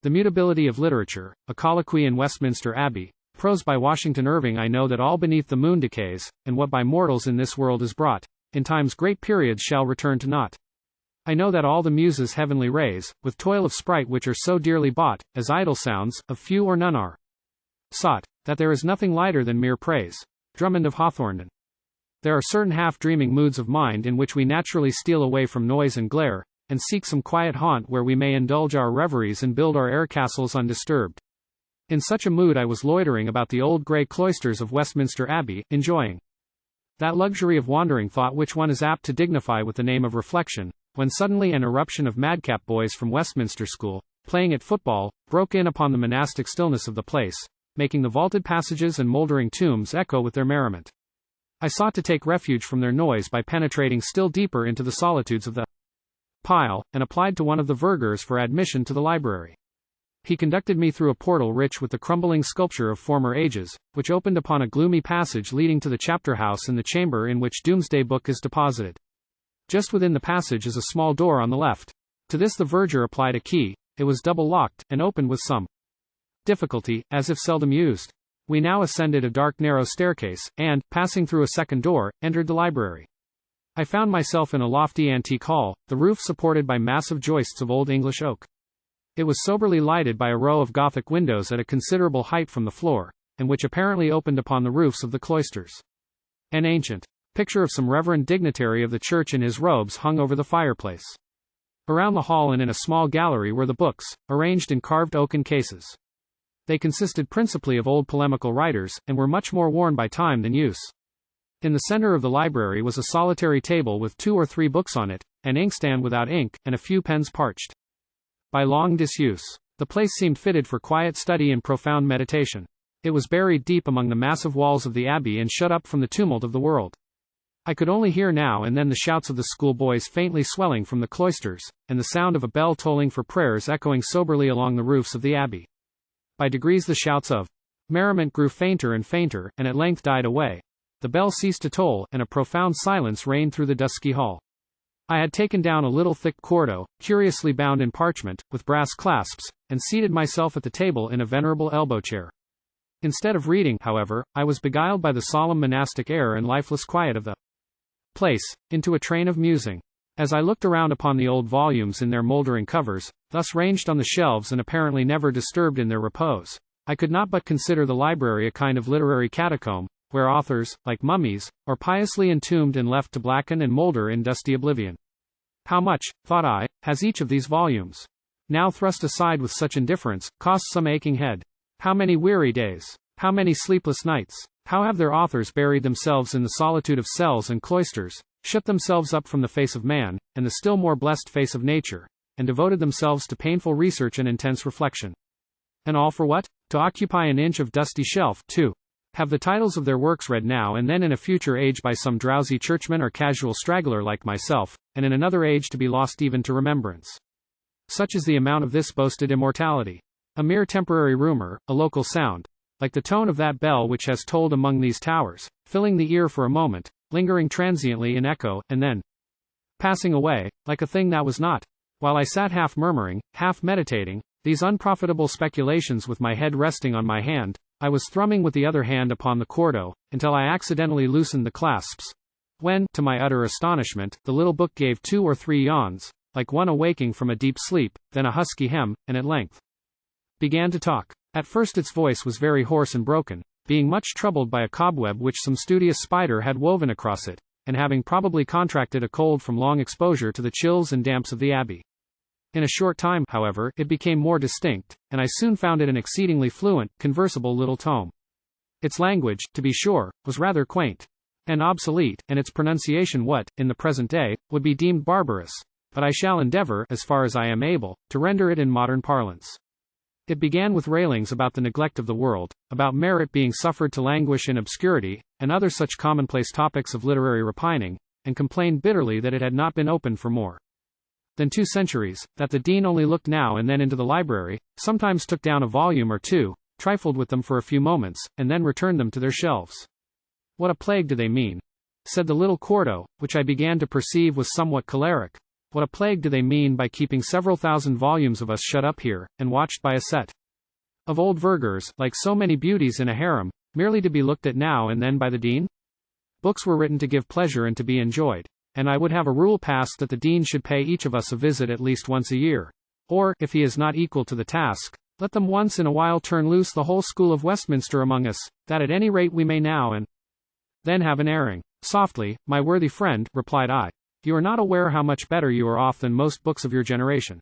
The Mutability of Literature, a Colloquy in Westminster Abbey, Prose by Washington Irving. I know that all beneath the moon decays, and what by mortals in this world is brought, in time's great periods shall return to naught. I know that all the muses heavenly rays, with toil of sprite which are so dearly bought, as idle sounds, of few or none are sought, that there is nothing lighter than mere praise. DRUMMOND of HAWTHORNDEN. There are certain half-dreaming moods of mind in which we naturally steal away from noise and glare, and seek some quiet haunt where we may indulge our reveries and build our air castles undisturbed. In such a mood I was loitering about the old grey cloisters of Westminster Abbey, enjoying that luxury of wandering thought which one is apt to dignify with the name of reflection, when suddenly an irruption of madcap boys from Westminster School, playing at football, broke in upon the monastic stillness of the place, making the vaulted passages and mouldering tombs echo with their merriment. I sought to take refuge from their noise by penetrating still deeper into the solitudes of the pile, and applied to one of the vergers for admission to the library. He conducted me through a portal rich with the crumbling sculpture of former ages, which opened upon a gloomy passage leading to the chapter house in the chamber in which Doomsday Book is deposited. Just within the passage is a small door on the left. To this the verger applied a key. It was double-locked, and opened with some difficulty, as if seldom used. We now ascended a dark narrow staircase, and, passing through a second door, entered the library. I found myself in a lofty antique hall, the roof supported by massive joists of old English oak. It was soberly lighted by a row of Gothic windows at a considerable height from the floor, and which apparently opened upon the roofs of the cloisters. An ancient picture of some reverend dignitary of the church in his robes hung over the fireplace. Around the hall and in a small gallery were the books, arranged in carved oaken cases. They consisted principally of old polemical writers, and were much more worn by time than use. In the center of the library was a solitary table with 2 or 3 books on it, an inkstand without ink, and a few pens parched by long disuse. The place seemed fitted for quiet study and profound meditation. It was buried deep among the massive walls of the abbey and shut up from the tumult of the world. I could only hear now and then the shouts of the schoolboys faintly swelling from the cloisters, and the sound of a bell tolling for prayers echoing soberly along the roofs of the abbey. By degrees the shouts of merriment grew fainter and fainter, and at length died away. The bell ceased to toll, and a profound silence reigned through the dusky hall. I had taken down a little thick quarto, curiously bound in parchment, with brass clasps, and seated myself at the table in a venerable elbow chair. Instead of reading, however, I was beguiled by the solemn monastic air and lifeless quiet of the place, into a train of musing. As I looked around upon the old volumes in their mouldering covers, thus ranged on the shelves and apparently never disturbed in their repose, I could not but consider the library a kind of literary catacomb, where authors, like mummies, are piously entombed and left to blacken and moulder in dusty oblivion. How much, thought I, has each of these volumes, now thrust aside with such indifference, cost some aching head? How many weary days? How many sleepless nights? How have their authors buried themselves in the solitude of cells and cloisters, shut themselves up from the face of man, and the still more blessed face of nature, and devoted themselves to painful research and intense reflection. And all for what? To occupy an inch of dusty shelf, to have the titles of their works read now and then in a future age by some drowsy churchman or casual straggler like myself, and in another age to be lost even to remembrance. Such is the amount of this boasted immortality. A mere temporary rumor, a local sound, like the tone of that bell which has tolled among these towers, filling the ear for a moment, lingering transiently in echo, and then passing away, like a thing that was not. While I sat half murmuring, half meditating, these unprofitable speculations with my head resting on my hand, I was thrumming with the other hand upon the quarto, until I accidentally loosened the clasps, when, to my utter astonishment, the little book gave 2 or 3 yawns, like one awaking from a deep sleep, then a husky hem, and at length began to talk. At first its voice was very hoarse and broken, being much troubled by a cobweb which some studious spider had woven across it, and having probably contracted a cold from long exposure to the chills and damps of the abbey. In a short time, however, it became more distinct, and I soon found it an exceedingly fluent, conversable little tome. Its language, to be sure, was rather quaint and obsolete, and its pronunciation what, in the present day, would be deemed barbarous, but I shall endeavor, as far as I am able, to render it in modern parlance. It began with railings about the neglect of the world, about merit being suffered to languish in obscurity, and other such commonplace topics of literary repining, and complained bitterly that it had not been opened for more than 2 centuries, that the dean only looked now and then into the library, sometimes took down a volume or 2, trifled with them for a few moments, and then returned them to their shelves. What a plague do they mean? Said the little quarto, which I began to perceive was somewhat choleric. What a plague do they mean by keeping several thousand volumes of us shut up here, and watched by a set of old vergers, like so many beauties in a harem, merely to be looked at now and then by the dean? Books were written to give pleasure and to be enjoyed, and I would have a rule passed that the dean should pay each of us a visit at least once a year. Or, if he is not equal to the task, let them once in a while turn loose the whole school of Westminster among us, that at any rate we may now and then have an airing. Softly, my worthy friend, replied I. You are not aware how much better you are off than most books of your generation.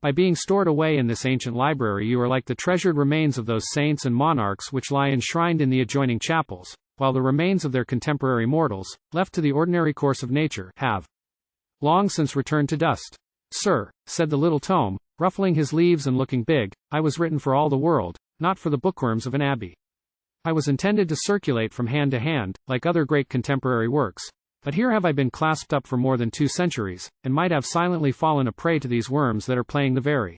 By being stored away in this ancient library you are like the treasured remains of those saints and monarchs which lie enshrined in the adjoining chapels, while the remains of their contemporary mortals, left to the ordinary course of nature, have long since returned to dust. Sir, said the little tome, ruffling his leaves and looking big, I was written for all the world, not for the bookworms of an abbey. I was intended to circulate from hand to hand, like other great contemporary works. But here have I been clasped up for more than 2 centuries, and might have silently fallen a prey to these worms that are playing the very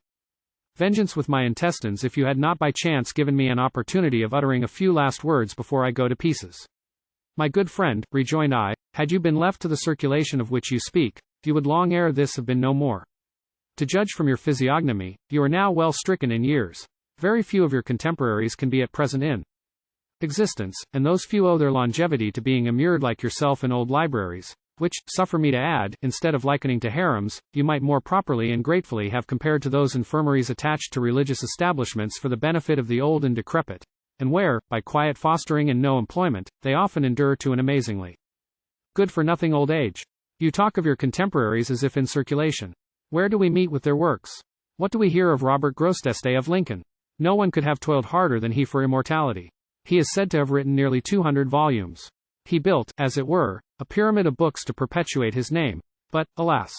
vengeance with my intestines if you had not by chance given me an opportunity of uttering a few last words before I go to pieces. My good friend, rejoined I, had you been left to the circulation of which you speak, you would long ere this have been no more. To judge from your physiognomy, you are now well stricken in years. Very few of your contemporaries can be at present in existence, and those few owe their longevity to being immured like yourself in old libraries, which, suffer me to add, instead of likening to harems, you might more properly and gratefully have compared to those infirmaries attached to religious establishments for the benefit of the old and decrepit, and where, by quiet fostering and no employment, they often endure to an amazingly good-for-nothing old age. You talk of your contemporaries as if in circulation. Where do we meet with their works? What do we hear of Robert Grosseteste of Lincoln? No one could have toiled harder than he for immortality. He is said to have written nearly 200 volumes. He built, as it were, a pyramid of books to perpetuate his name. But, alas!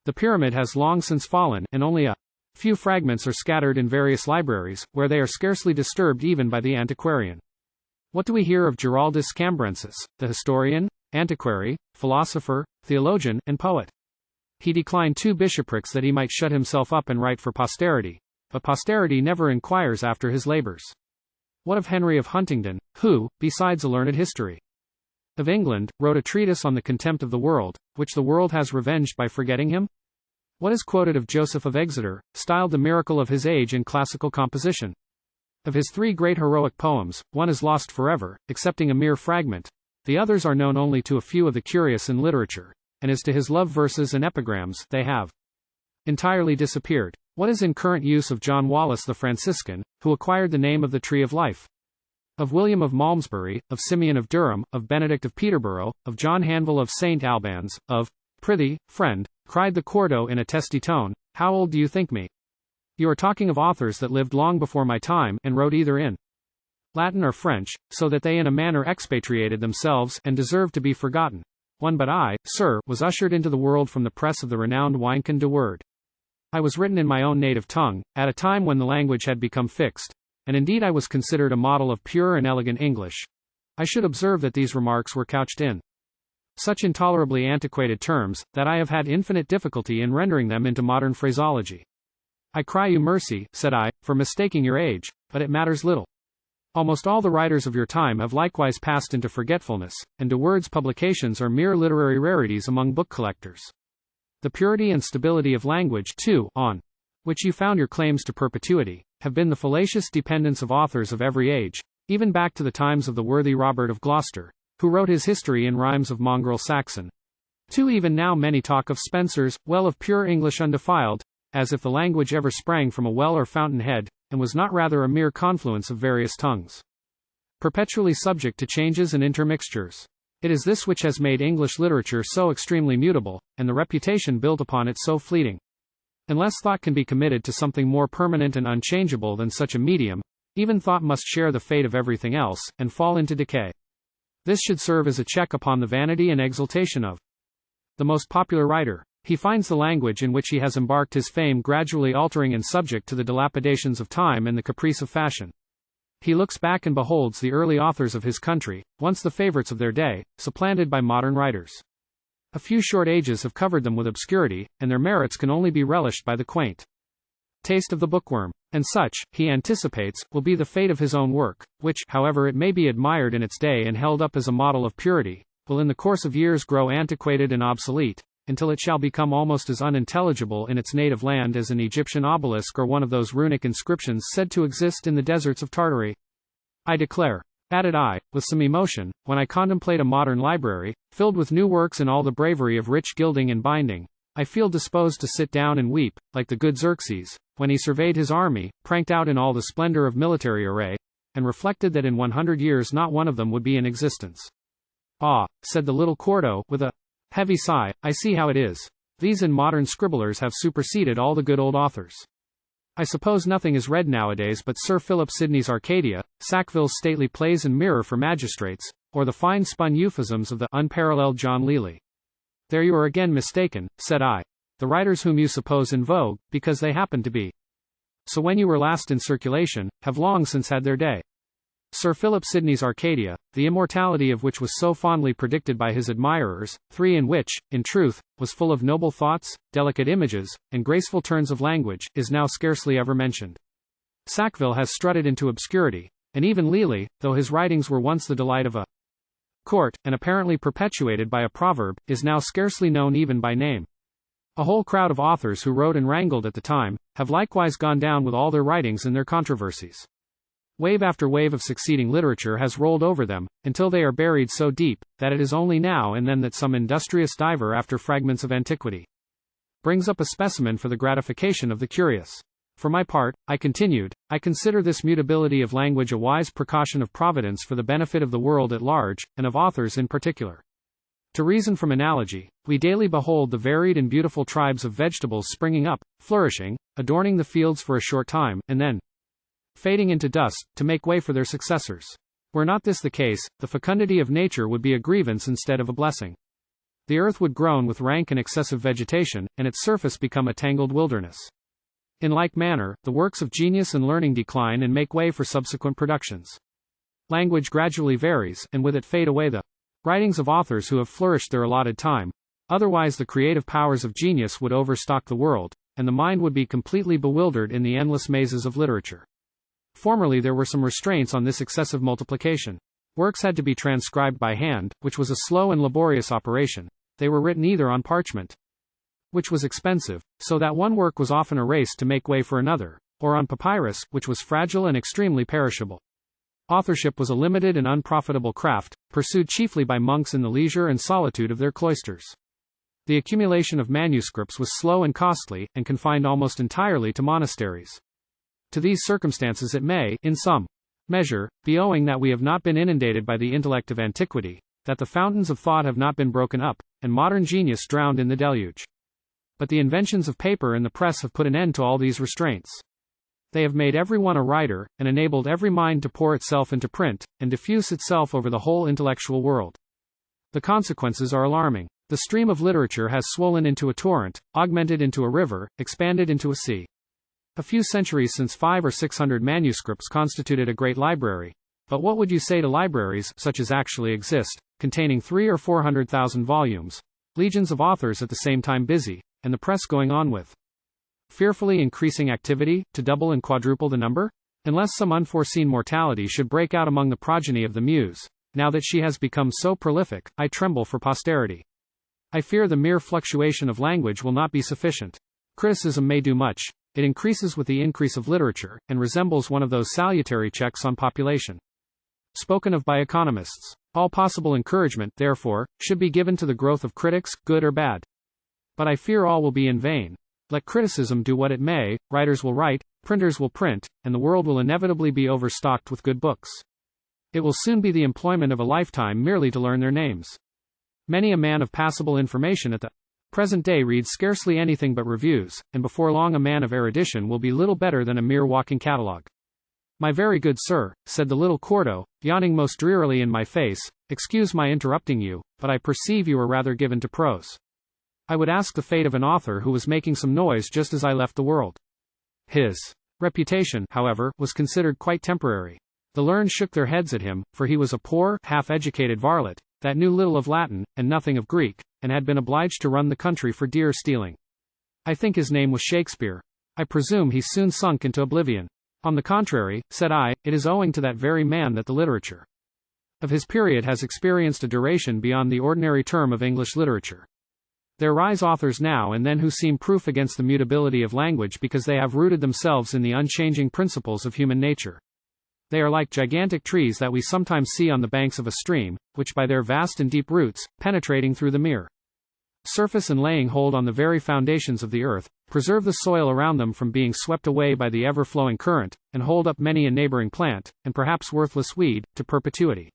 The pyramid has long since fallen, and only a few fragments are scattered in various libraries, where they are scarcely disturbed even by the antiquarian. What do we hear of Giraldus Cambrensis, the historian, antiquary, philosopher, theologian, and poet? He declined 2 bishoprics that he might shut himself up and write for posterity, but posterity never inquires after his labors. What of Henry of Huntingdon, who, besides a learned history of England, wrote a treatise on the contempt of the world, which the world has revenged by forgetting him? What is quoted of Joseph of Exeter, styled the miracle of his age in classical composition? Of his 3 great heroic poems, one is lost forever, excepting a mere fragment. The others are known only to a few of the curious in literature, and as to his love verses and epigrams, they have entirely disappeared. What is in current use of John Wallace the Franciscan, who acquired the name of the Tree of Life? Of William of Malmesbury, of Simeon of Durham, of Benedict of Peterborough, of John Hanville of St. Albans, of, prithee, friend, cried the Cordo in a testy tone, how old do you think me? You are talking of authors that lived long before my time, and wrote either in Latin or French, so that they in a manner expatriated themselves, and deserved to be forgotten. One but I, sir, was ushered into the world from the press of the renowned Wynkin de Word. I was written in my own native tongue, at a time when the language had become fixed, and indeed I was considered a model of pure and elegant English. I should observe that these remarks were couched in such intolerably antiquated terms, that I have had infinite difficulty in rendering them into modern phraseology. I cry you mercy, said I, for mistaking your age, but it matters little. Almost all the writers of your time have likewise passed into forgetfulness, and de Word's publications are mere literary rarities among book collectors. The purity and stability of language, too, on which you found your claims to perpetuity, have been the fallacious dependence of authors of every age, even back to the times of the worthy Robert of Gloucester, who wrote his history in rhymes of mongrel Saxon. Even now many talk of Spenser's well of pure English undefiled, as if the language ever sprang from a well or fountain head, and was not rather a mere confluence of various tongues, perpetually subject to changes and intermixtures. It is this which has made English literature so extremely mutable, and the reputation built upon it so fleeting. Unless thought can be committed to something more permanent and unchangeable than such a medium, even thought must share the fate of everything else, and fall into decay. This should serve as a check upon the vanity and exultation of the most popular writer. He finds the language in which he has embarked his fame gradually altering and subject to the dilapidations of time and the caprice of fashion. He looks back and beholds the early authors of his country, once the favorites of their day, supplanted by modern writers. A few short ages have covered them with obscurity, and their merits can only be relished by the quaint taste of the bookworm. And such, he anticipates, will be the fate of his own work, which, however it may be admired in its day and held up as a model of purity, will in the course of years grow antiquated and obsolete, until it shall become almost as unintelligible in its native land as an Egyptian obelisk or one of those runic inscriptions said to exist in the deserts of Tartary. I declare, added I, with some emotion, when I contemplate a modern library, filled with new works in all the bravery of rich gilding and binding, I feel disposed to sit down and weep, like the good Xerxes, when he surveyed his army, pranked out in all the splendor of military array, and reflected that in 100 years not one of them would be in existence. Ah, said the little Quarto, with a heavy sigh, I see how it is. These and modern scribblers have superseded all the good old authors. I suppose nothing is read nowadays but Sir Philip Sidney's Arcadia, Sackville's stately plays and Mirror for Magistrates, or the fine-spun euphemisms of the unparalleled John Lely. There you are again mistaken, said I. The writers whom you suppose in vogue, because they happen to be. So when you were last in circulation, have long since had their day. Sir Philip Sidney's Arcadia, the immortality of which was so fondly predicted by his admirers, in which, in truth, was full of noble thoughts, delicate images, and graceful turns of language, is now scarcely ever mentioned. Sackville has strutted into obscurity, and even Lely, though his writings were once the delight of a court, and apparently perpetuated by a proverb, is now scarcely known even by name. A whole crowd of authors who wrote and wrangled at the time, have likewise gone down with all their writings and their controversies. Wave after wave of succeeding literature has rolled over them, until they are buried so deep, that it is only now and then that some industrious diver after fragments of antiquity brings up a specimen for the gratification of the curious. For my part, I continued, I consider this mutability of language a wise precaution of Providence for the benefit of the world at large, and of authors in particular. To reason from analogy, we daily behold the varied and beautiful tribes of vegetables springing up, flourishing, adorning the fields for a short time, and then fading into dust, to make way for their successors. Were not this the case, the fecundity of nature would be a grievance instead of a blessing. The earth would groan with rank and excessive vegetation, and its surface become a tangled wilderness. In like manner, the works of genius and learning decline and make way for subsequent productions. Language gradually varies, and with it fade away the writings of authors who have flourished their allotted time. Otherwise the creative powers of genius would overstock the world, and the mind would be completely bewildered in the endless mazes of literature. Formerly there were some restraints on this excessive multiplication. Works had to be transcribed by hand, which was a slow and laborious operation. They were written either on parchment, which was expensive, so that one work was often erased to make way for another, or on papyrus, which was fragile and extremely perishable. Authorship was a limited and unprofitable craft, pursued chiefly by monks in the leisure and solitude of their cloisters. The accumulation of manuscripts was slow and costly, and confined almost entirely to monasteries. To these circumstances it may, in some measure, be owing that we have not been inundated by the intellect of antiquity, that the fountains of thought have not been broken up, and modern genius drowned in the deluge. But the inventions of paper and the press have put an end to all these restraints. They have made everyone a writer, and enabled every mind to pour itself into print, and diffuse itself over the whole intellectual world. The consequences are alarming. The stream of literature has swollen into a torrent, augmented into a river, expanded into a sea. A few centuries since 500 or 600 manuscripts constituted a great library. But what would you say to libraries, such as actually exist, containing 300,000 or 400,000 volumes, legions of authors at the same time busy, and the press going on with fearfully increasing activity, to double and quadruple the number? Unless some unforeseen mortality should break out among the progeny of the muse, now that she has become so prolific, I tremble for posterity. I fear the mere fluctuation of language will not be sufficient. Criticism may do much. It increases with the increase of literature, and resembles one of those salutary checks on population spoken of by economists. All possible encouragement, therefore, should be given to the growth of critics, good or bad. But I fear all will be in vain. Let criticism do what it may, writers will write, printers will print, and the world will inevitably be overstocked with good books. It will soon be the employment of a lifetime merely to learn their names. Many a man of passable information at the present day reads scarcely anything but reviews, and before long a man of erudition will be little better than a mere walking catalogue. My very good sir, said the little Quarto, yawning most drearily in my face, excuse my interrupting you, but I perceive you are rather given to prose. I would ask the fate of an author who was making some noise just as I left the world. His reputation, however, was considered quite temporary. The learned shook their heads at him, for he was a poor, half-educated varlet, that knew little of Latin, and nothing of Greek, and had been obliged to run the country for deer stealing. I think his name was Shakespeare. I presume he soon sunk into oblivion. On the contrary, said I, it is owing to that very man that the literature of his period has experienced a duration beyond the ordinary term of English literature. There rise authors now and then who seem proof against the mutability of language because they have rooted themselves in the unchanging principles of human nature. They are like gigantic trees that we sometimes see on the banks of a stream, which by their vast and deep roots, penetrating through the mere surface and laying hold on the very foundations of the earth, preserve the soil around them from being swept away by the ever-flowing current, and hold up many a neighboring plant, and perhaps worthless weed, to perpetuity.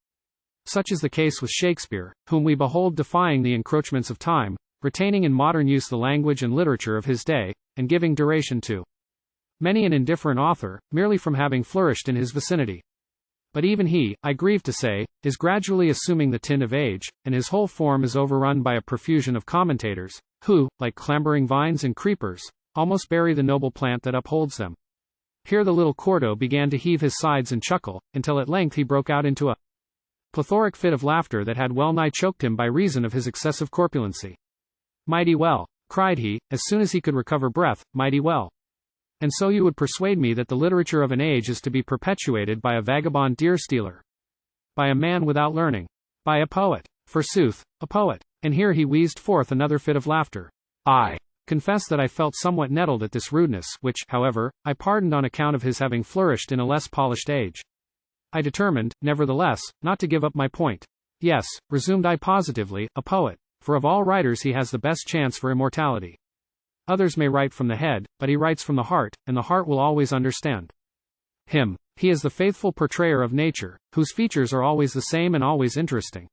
Such is the case with Shakespeare, whom we behold defying the encroachments of time, retaining in modern use the language and literature of his day, and giving duration to many an indifferent author, merely from having flourished in his vicinity. But even he, I grieve to say, is gradually assuming the tint of age, and his whole form is overrun by a profusion of commentators, who, like clambering vines and creepers, almost bury the noble plant that upholds them. Here the little Quarto began to heave his sides and chuckle, until at length he broke out into a plethoric fit of laughter that had well nigh choked him by reason of his excessive corpulency. "Mighty well," cried he, as soon as he could recover breath, "mighty well. And so you would persuade me that the literature of an age is to be perpetuated by a vagabond deer-stealer, by a man without learning, by a poet, forsooth, a poet." And here he wheezed forth another fit of laughter. I confess that I felt somewhat nettled at this rudeness, which, however, I pardoned on account of his having flourished in a less polished age. I determined, nevertheless, not to give up my point. "Yes," resumed I positively, "a poet, for of all writers he has the best chance for immortality. Others may write from the head, but he writes from the heart, and the heart will always understand him. He is the faithful portrayer of nature, whose features are always the same and always interesting.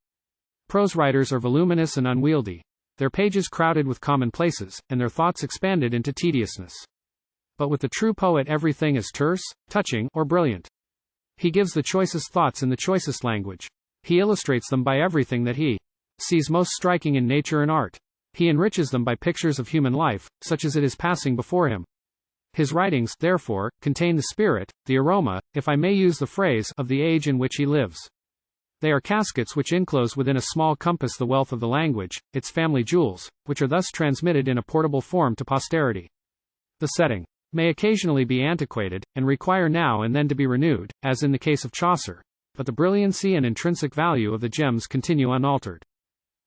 Prose writers are voluminous and unwieldy, their pages crowded with commonplaces, and their thoughts expanded into tediousness. But with the true poet everything is terse, touching, or brilliant. He gives the choicest thoughts in the choicest language. He illustrates them by everything that he sees most striking in nature and art. He enriches them by pictures of human life, such as it is passing before him. His writings, therefore, contain the spirit, the aroma, if I may use the phrase, of the age in which he lives. They are caskets which enclose within a small compass the wealth of the language, its family jewels, which are thus transmitted in a portable form to posterity. The setting may occasionally be antiquated, and require now and then to be renewed, as in the case of Chaucer, but the brilliancy and intrinsic value of the gems continue unaltered.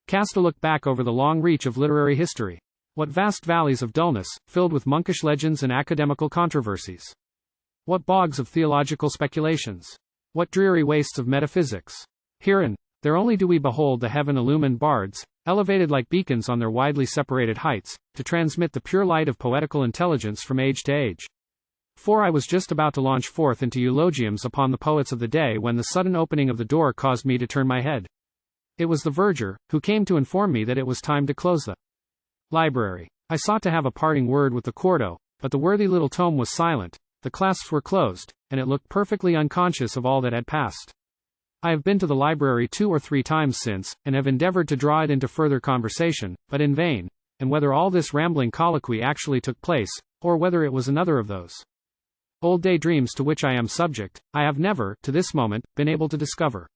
Cast a look back over the long reach of literary history. What vast valleys of dullness, filled with monkish legends and academical controversies. What bogs of theological speculations. What dreary wastes of metaphysics. Here and there only do we behold the heaven-illumined bards, elevated like beacons on their widely separated heights, to transmit the pure light of poetical intelligence from age to age. For I was just about to launch forth into eulogiums upon the poets of the day when the sudden opening of the door caused me to turn my head. It was the verger, who came to inform me that it was time to close the library. I sought to have a parting word with the Quarto, but the worthy little tome was silent, the clasps were closed, and it looked perfectly unconscious of all that had passed. I have been to the library 2 or 3 times since, and have endeavored to draw it into further conversation, but in vain, and whether all this rambling colloquy actually took place, or whether it was another of those old daydreams to which I am subject, I have never, to this moment, been able to discover.